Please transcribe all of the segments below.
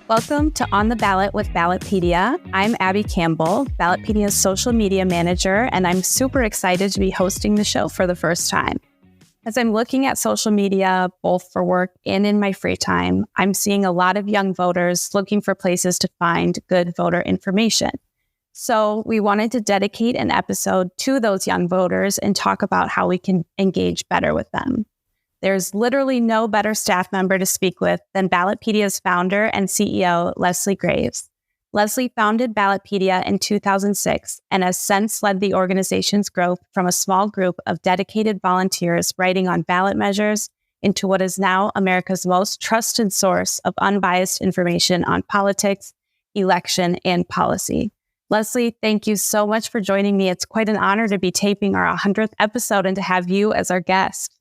Welcome to On the Ballot with Ballotpedia. I'm Abby Campbell, Ballotpedia's social media manager, and I'm super excited to be hosting the show for the first time. As I'm looking at social media, both for work and in my free time, I'm seeing a lot of young voters looking for places to find good voter information. So we wanted to dedicate an episode to those young voters and talk about how we can engage better with them. There's literally no better staff member to speak with than Ballotpedia's founder and CEO, Leslie Graves. Leslie founded Ballotpedia in 2006 and has since led the organization's growth from a small group of dedicated volunteers writing on ballot measures into what is now America's most trusted source of unbiased information on politics, election, and policy. Leslie, thank you so much for joining me. It's quite an honor to be taping our 100th episode and to have you as our guest.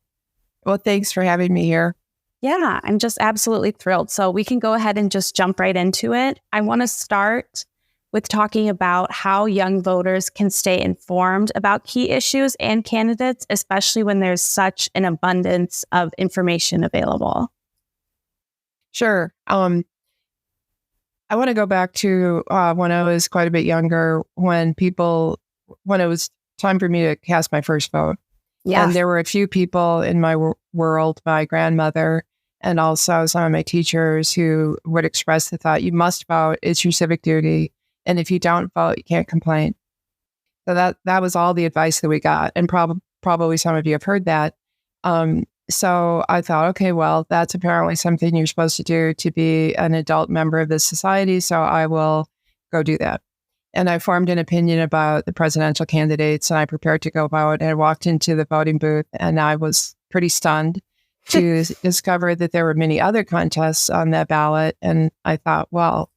Well, thanks for having me here. Yeah, I'm just absolutely thrilled. So we can go ahead and just jump right into it. I want to start with talking about how young voters can stay informed about key issues and candidates, especially when there's such an abundance of information available. Sure. I want to go back to when I was quite a bit younger, when it was time for me to cast my first vote. Yeah. And there were a few people in my world, my grandmother, and also some of my teachers who would express the thought, you must vote, it's your civic duty. And if you don't vote, you can't complain. So that was all the advice that we got. And probably some of you have heard that. So I thought, okay, well, that's apparently something you're supposed to do to be an adult member of this society. So I will go do that. And I formed an opinion about the presidential candidates, and I prepared to go vote. And I walked into the voting booth, and I was pretty stunned to discover that there were many other contests on that ballot. And I thought, well,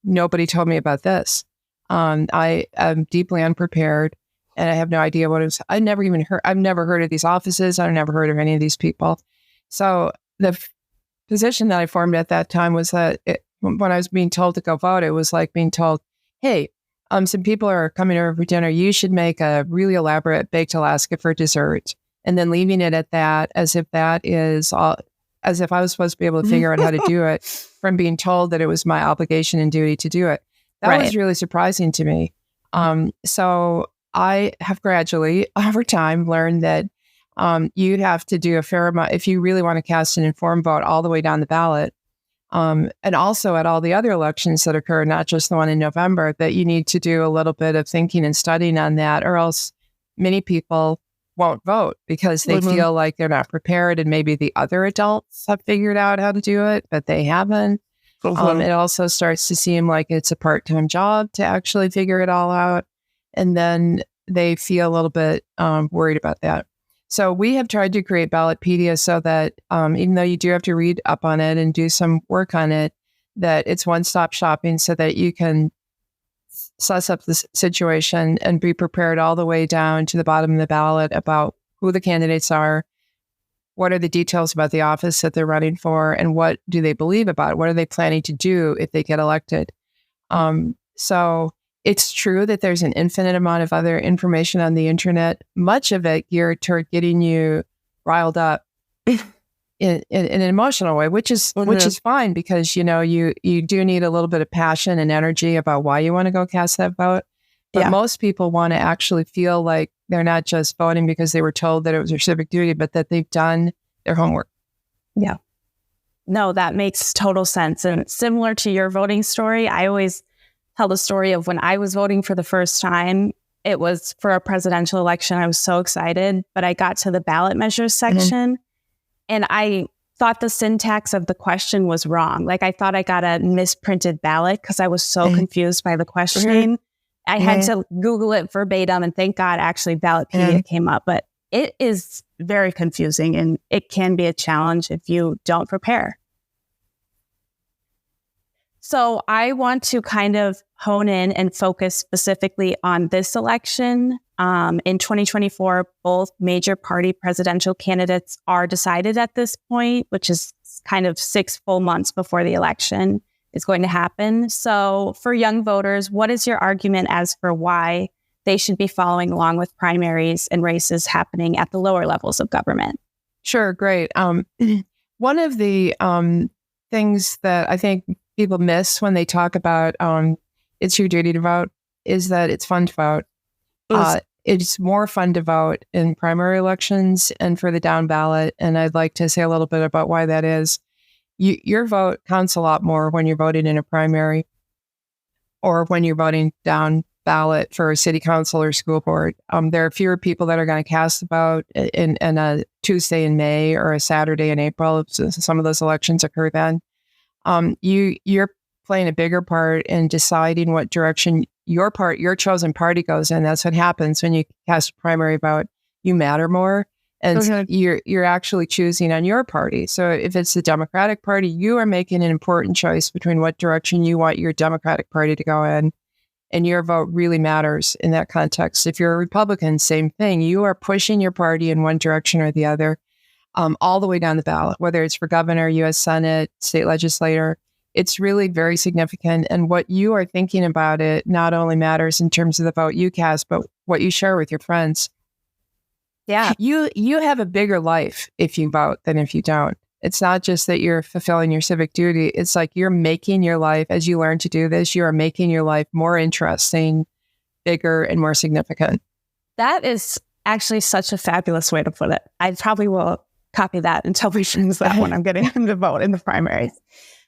nobody told me about this. I am deeply unprepared, and I have no idea what it was. I've never heard of these offices. I've never heard of any of these people. So the position that I formed at that time was that when I was being told to go vote, it was like being told, hey, some people are coming over for dinner. You should make a really elaborate baked Alaska for dessert, and then leaving it at that, as if that is all, as if I was supposed to be able to figure out how to do it from being told that it was my obligation and duty to do it. That was really surprising to me. So I have gradually, over time, learned that you have to do a fair amount if you really want to cast an informed vote all the way down the ballot. And also at all the other elections that occur, not just the one in November, that you need to do a little bit of thinking and studying on that, or else many people won't vote because they feel like they're not prepared, and maybe the other adults have figured out how to do it, but they haven't. It also starts to seem like it's a part-time job to actually figure it all out, and then they feel a little bit worried about that. So we have tried to create Ballotpedia so that even though you do have to read up on it and do some work on it, that it's one-stop shopping so that you can suss up the situation and be prepared all the way down to the bottom of the ballot about who the candidates are, what are the details about the office that they're running for, and what do they believe about it? What are they planning to do if they get elected? So it's true that there's an infinite amount of other information on the internet, much of it geared toward getting you riled up in an emotional way, which is fine, because, you know, you do need a little bit of passion and energy about why you want to go cast that vote. But most people want to actually feel like they're not just voting because they were told that it was their civic duty, but that they've done their homework. Yeah. No, that makes total sense. And similar to your voting story, I always tell the story of when I was voting for the first time. It was for a presidential election. I was so excited, but I got to the ballot measures section and I thought the syntax of the question was wrong. Like, I thought I got a misprinted ballot because I was so confused by the questioning. I had to Google it verbatim, and thank God actually Ballotpedia came up. But it is very confusing, and it can be a challenge if you don't prepare. So I want to kind of hone in and focus specifically on this election. In 2024, both major party presidential candidates are decided at this point, which is kind of 6 full months before the election is going to happen. So for young voters, what is your argument as for why they should be following along with primaries and races happening at the lower levels of government? Sure, great. One of the things that I think people miss when they talk about it's your duty to vote is that it's fun to vote. It's more fun to vote in primary elections and for the down ballot. And I'd like to say a little bit about why that is. Your vote counts a lot more when you're voting in a primary or when you're voting down ballot for a city council or school board. There are fewer people that are going to cast the vote in a Tuesday in May or a Saturday in April. Some of those elections occur then. You're playing a bigger part in deciding what direction your chosen party goes in. That's what happens when you cast a primary vote. You matter more, and you're actually choosing on your party. So if it's the Democratic Party, you are making an important choice between what direction you want your Democratic Party to go in, and your vote really matters in that context. If you're a Republican, same thing. You are pushing your party in one direction or the other, all the way down the ballot, whether it's for governor, U.S. Senate, state legislator. It's really very significant. And what you are thinking about it not only matters in terms of the vote you cast, but what you share with your friends. Yeah. You have a bigger life if you vote than if you don't. It's not just that you're fulfilling your civic duty. It's like you're making your life, as you learn to do this, you are making your life more interesting, bigger, and more significant. That is actually such a fabulous way to put it. I probably will copy that until we finish that when I'm getting him to vote in the primaries.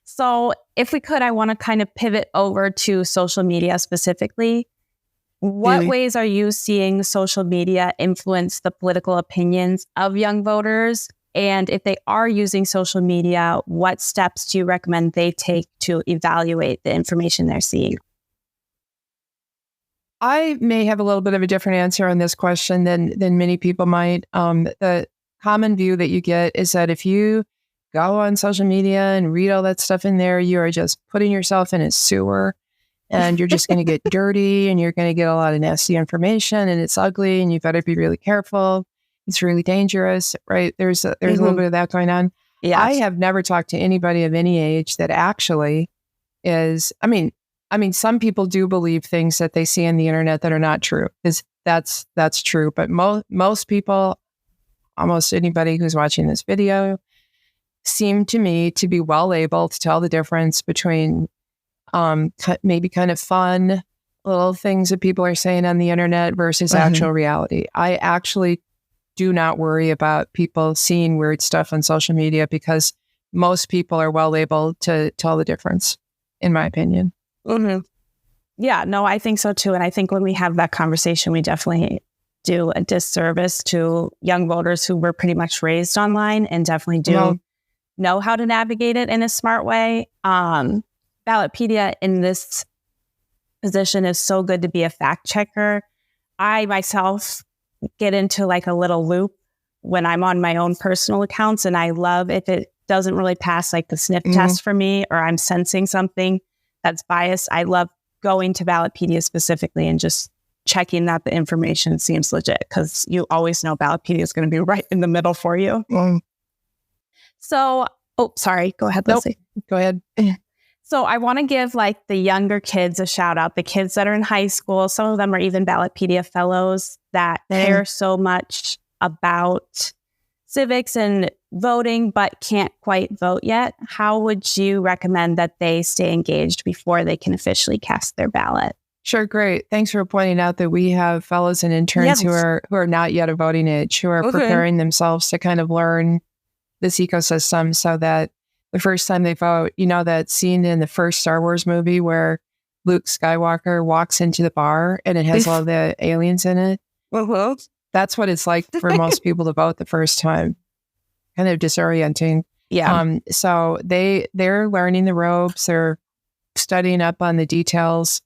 So if we could, I want to kind of pivot over to social media specifically. What ways are you seeing social media influence the political opinions of young voters? And if they are using social media, what steps do you recommend they take to evaluate the information they're seeing? I may have a little bit of a different answer on this question than many people might. The common view that you get is that if you go on social media and read all that stuff in there, you are just putting yourself in a sewer and you're just going to get dirty and you're going to get a lot of nasty information and it's ugly and you better be really careful. It's really dangerous, right? There's a little bit of that going on. Yes. I have never talked to anybody of any age that actually is, I mean, some people do believe things that they see on the internet that are not true. That's true. But most people, almost anybody who's watching this video, seem to me to be well able to tell the difference between maybe kind of fun little things that people are saying on the internet versus actual reality. I actually do not worry about people seeing weird stuff on social media because most people are well able to tell the difference, in my opinion. Yeah, no, I think so too. And I think when we have that conversation, we definitely do a disservice to young voters who were pretty much raised online and definitely do know how to navigate it in a smart way. Ballotpedia in this position is so good to be a fact checker. I myself get into like a little loop when I'm on my own personal accounts, and I love if it doesn't really pass like the sniff test for me, or I'm sensing something that's biased. I love going to Ballotpedia specifically and just checking that the information seems legit, because you always know Ballotpedia is going to be right in the middle for you. So, sorry, go ahead, Leslie. Nope. Go ahead. So I want to give like the younger kids a shout out, the kids that are in high school. Some of them are even Ballotpedia fellows that care so much about civics and voting, but can't quite vote yet. How would you recommend that they stay engaged before they can officially cast their ballot? Sure, great. Thanks for pointing out that we have fellows and interns who are not yet of voting age, who are preparing themselves to kind of learn this ecosystem so that the first time they vote, you know, that scene in the first Star Wars movie where Luke Skywalker walks into the bar and it has all the aliens in it. That's what it's like for most people to vote the first time. Kind of disorienting. Yeah. So they're learning the ropes. They're studying up on the details.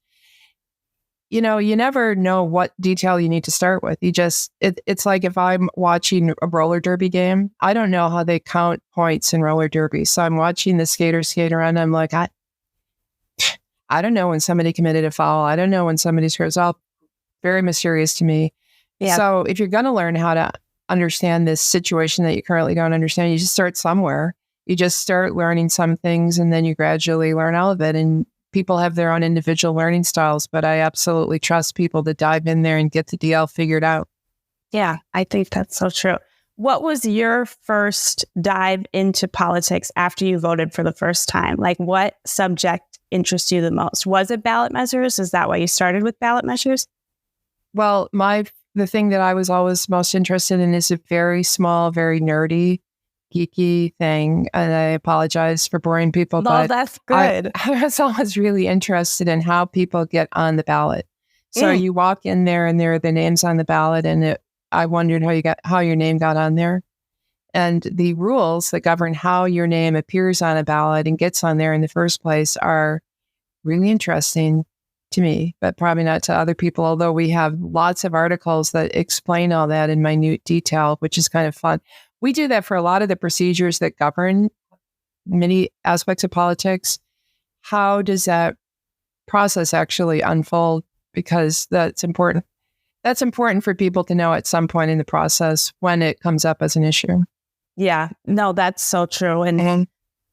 You know, you never know what detail you need to start with. It's like if I'm watching a roller derby game, I don't know how they count points in roller derby. So I'm watching the skaters skate around. I'm like, I don't know when somebody committed a foul. I don't know when somebody scores up. Very mysterious to me. Yeah. So if you're going to learn how to understand this situation that you currently don't understand, you just start somewhere. You just start learning some things and then you gradually learn all of it. And people have their own individual learning styles, but I absolutely trust people to dive in there and get the DL figured out. Yeah, I think that's so true. What was your first dive into politics after you voted for the first time? Like, what subject interests you the most? Was it ballot measures? Is that why you started with ballot measures? Well, the thing that I was always most interested in is a very small, very nerdy, geeky thing. And I apologize for boring people, but that's good. I was always really interested in how people get on the ballot. So you walk in there and there are the names on the ballot, and I wondered how your name got on there. And the rules that govern how your name appears on a ballot and gets on there in the first place are really interesting to me, but probably not to other people, although we have lots of articles that explain all that in minute detail, which is kind of fun. We do that for a lot of the procedures that govern many aspects of politics. How does that process actually unfold? Because that's important. That's important for people to know at some point in the process when it comes up as an issue. Yeah, no, that's so true. And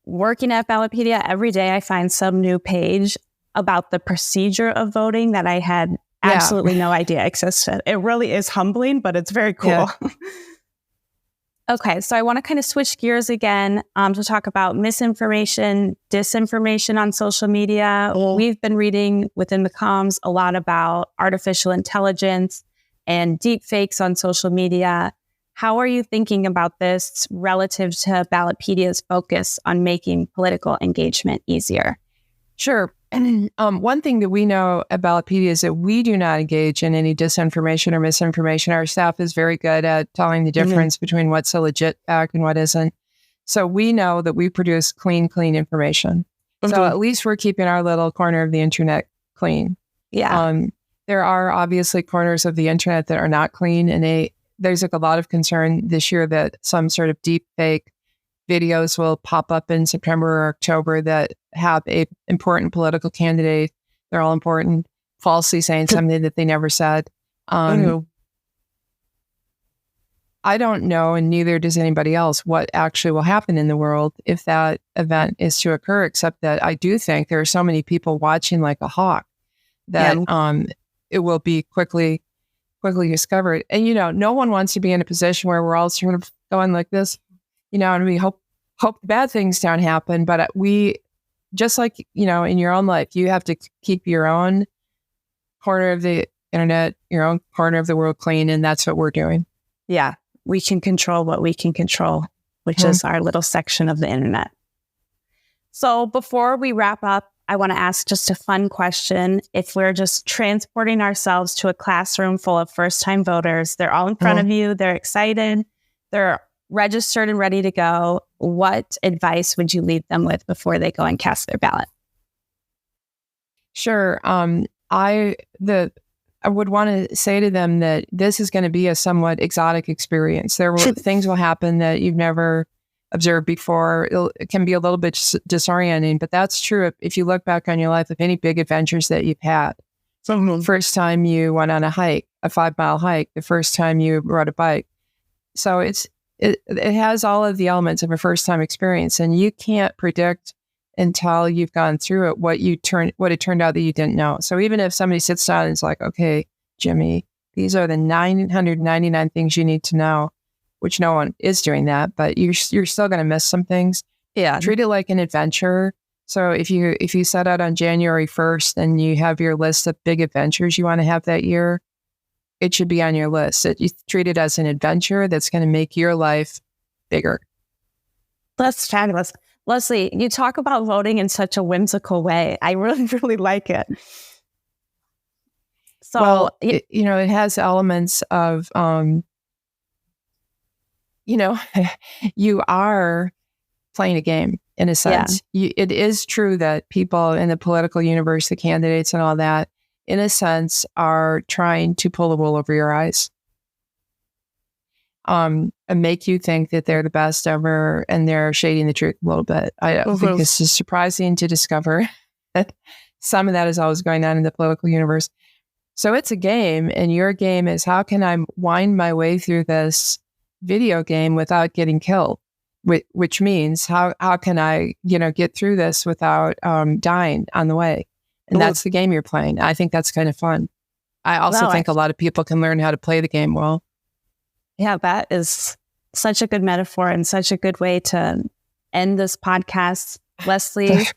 working at Ballotpedia, every day I find some new page about the procedure of voting that I had absolutely no idea existed. It really is humbling, but it's very cool. Yeah. Okay, so I want to kind of switch gears again to talk about misinformation, disinformation on social media. We've been reading within the comms a lot about artificial intelligence and deep fakes on social media. How are you thinking about this relative to Ballotpedia's focus on making political engagement easier? Sure. One thing that we know at Ballotpedia is that we do not engage in any disinformation or misinformation. Our staff is very good at telling the difference between what's a legit fact and what isn't. So we know that we produce clean information. So at least we're keeping our little corner of the internet clean. Yeah. There are obviously corners of the internet that are not clean, and there's like a lot of concern this year that some sort of deep fake videos will pop up in September or October that have a important political candidate. They're all important, falsely saying something that they never said. I don't know, and neither does anybody else, what actually will happen in the world if that event is to occur, except that I do think there are so many people watching like a hawk that it will be quickly discovered. And, no one wants to be in a position where we're all sort of going like this, and we hope bad things don't happen. But we, just like, in your own life, you have to keep your own corner of the internet, your own corner of the world clean. And that's what we're doing. Yeah. We can control what we can control, which is our little section of the internet. So before we wrap up, I want to ask just a fun question. If we're just transporting ourselves to a classroom full of first-time voters, they're all in front of you, they're excited, they're registered and ready to go, what advice would you leave them with before they go and cast their ballot? Sure. I would want to say to them that this is going to be a somewhat exotic experience. Things will happen that you've never observed before. It can be a little bit disorienting, but that's true if you look back on your life of any big adventures that you've had. First time you went on a hike, a 5-mile hike, the first time you rode a bike. So it has all of the elements of a first time experience, and you can't predict until you've gone through it what it turned out that you didn't know. So even if somebody sits down and is like, okay, Jimmy, these are the 999 things you need to know, which no one is doing that, but you're still going to miss some things. Yeah. Treat it like an adventure. So if you set out on January 1st and you have your list of big adventures you want to have that year, it should be on your list. You treat it as an adventure that's going to make your life bigger. That's fabulous. Leslie, you talk about voting in such a whimsical way. I really, really like it. So, it has elements of, you are playing a game in a sense. Yeah. It is true that people in the political universe, the candidates and all that, in a sense, are trying to pull the wool over your eyes. And make you think that they're the best ever, and they're shading the truth a little bit. I think this is surprising to discover that some of that is always going on in the political universe. So it's a game, and your game is, how can I wind my way through this video game without getting killed? Which means, how can I, get through this without dying on the way? And that's the game you're playing. I think that's kind of fun. I also think a lot of people can learn how to play the game well. Yeah, that is such a good metaphor and such a good way to end this podcast. Leslie,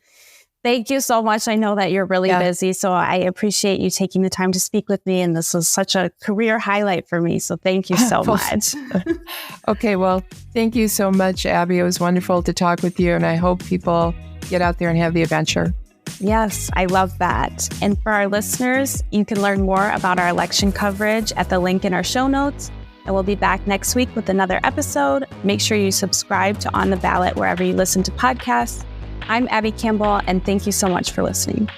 thank you so much. I know that you're really busy, so I appreciate you taking the time to speak with me. And this was such a career highlight for me. So thank you so much. Okay, well, thank you so much, Abby. It was wonderful to talk with you. And I hope people get out there and have the adventure. Yes, I love that. And for our listeners, you can learn more about our election coverage at the link in our show notes. And we'll be back next week with another episode. Make sure you subscribe to On the Ballot wherever you listen to podcasts. I'm Abby Campbell, and thank you so much for listening.